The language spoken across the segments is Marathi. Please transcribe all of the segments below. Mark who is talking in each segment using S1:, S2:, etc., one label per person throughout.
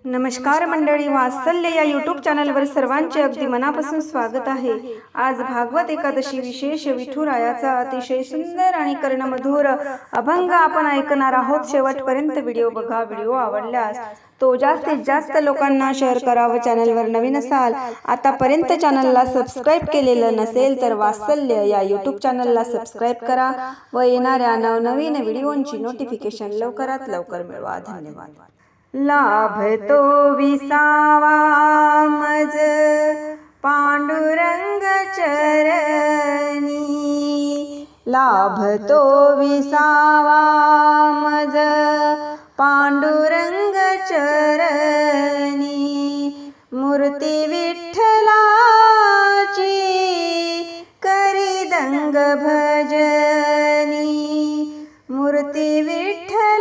S1: नमस्कार मंडळी, वात्सल्य या यूट्यूब चॅनलवर सर्वांचे अगदी मनापासून स्वागत आहे। आज भागवत एकादशी विशेष विठुरायाचा अतिशय सुंदर आणि कर्णमधुर अभंग आपण ऐकणार आहोत। शेवटपर्यंत व्हिडिओ बघा। व्हिडिओ आवडल्यास तो जास्तीत जास्त लोकांना शेअर करा व चॅनलवर नवीन असाल, आतापर्यंत चॅनलला सबस्क्राईब केलेलं नसेल तर वात्सल्य या यूट्यूब चॅनलला सबस्क्राईब करा व येणाऱ्या नवनवीन व्हिडिओंची नोटिफिकेशन लवकरात लवकर मिळवा। धन्यवाद। लाभतो विसावा मज पांडुरंग चरणी, लाभतो विसावा मज पांडुरंग चरणी। मूर्ती विठ्ठलाची करी दंग भजनी, मूर्ती विठ्ठलाची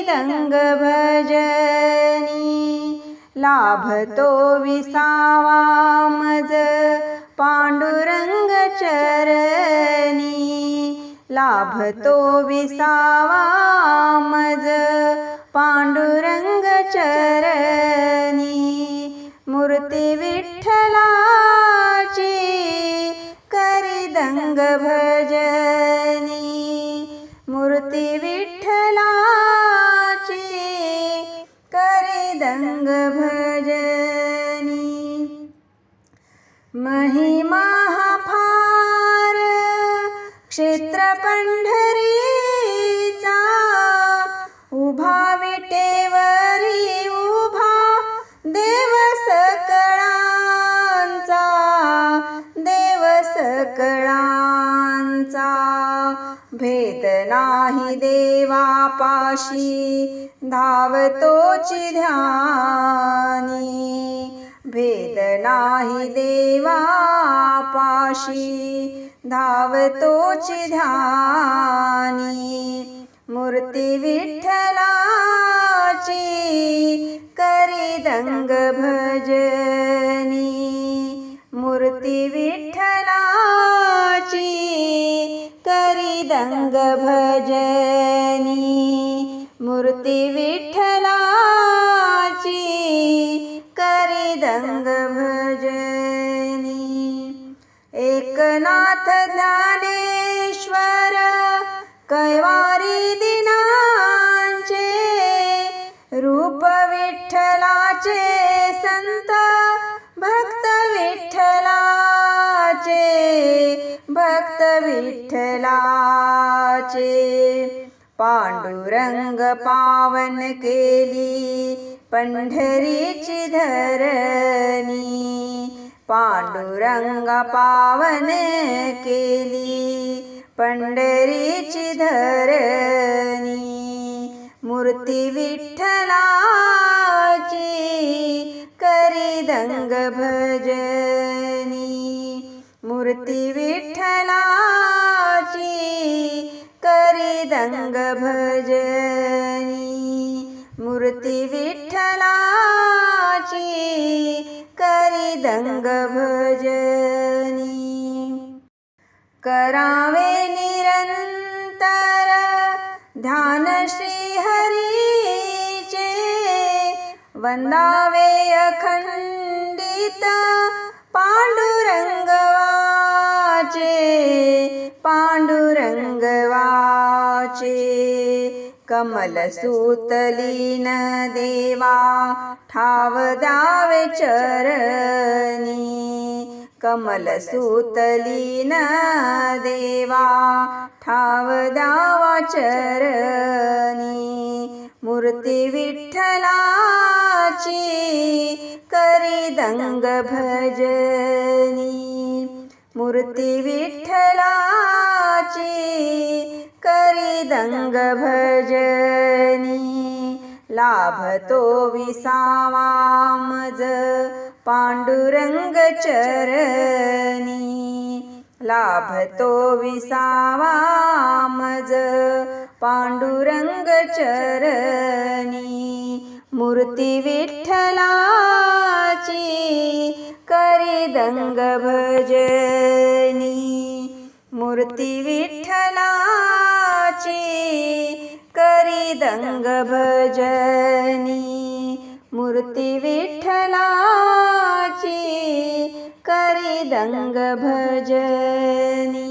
S1: दंग भजनी। लाभतो विसावा मज पांडुरंग चरणी, लाभतो विसावा मज पांडुरंग चरणी। मूर्ती विठ्ठलाची करी दंग भजनी, मूर्ती विठ्ठलाची करी दंग भजनी। महिमा फार क्षेत्र पंढरीचा, उभा विटेवरी उभा देव सकळांचा, देव सकळांचा। भेद नाही देवापाशी धावतोची ध्यानी, भेद नाही देवापाशी धावतोची ध्यानी। मूर्ती विठ्ठलाची करी दंग भजनी, मूर्ती विठ्ठलाची करी दंग भजनी। मूर्ती विठ्ठलाची करी दंग भजनी। एकनाथ ज्ञानेश्वर कैवारी दिनांचे, रूप विठ्ठलाचे संत भक्त विठ्ठलाचे, भक्त विठ्ठलाचे। पांडुरंग पावन केली पंढरीची धरणी, पांडुरंग पावन केली पंढरीची धरणी। मूर्ती विठ्ठलाची करी दंग भजनी, मूर्ती विठ्ठलाची करी दंग भजनी। मूर्ती विठ्ठलाची करी दंग भजनी। करावे निरंतर ध्यान श्री हरीचे, वंदावे अखंडित पांडुरंग वाचे, पांडुरंग वाचे। कमल सूतलीन देवा ठाव द्यावे चरणी, कमल सूतलीन देवा ठाव द्यावा चरणी। मूर्ती विठ्ठलाची करी दंग भजनी, मूर्ती विठ्ठलाची करी दंग भजनी। लाभतो विसावा मज पांडुरंग चरणी, लाभतो विसावा मज पांडुरंग चरणी। मूर्ती विठ्ठलाची करी दंग भजनी, मूर्ती विठ्ठलाची करी करी दंग भजनी, मूर्ती विठ्ठलाची करी दंग भजनी.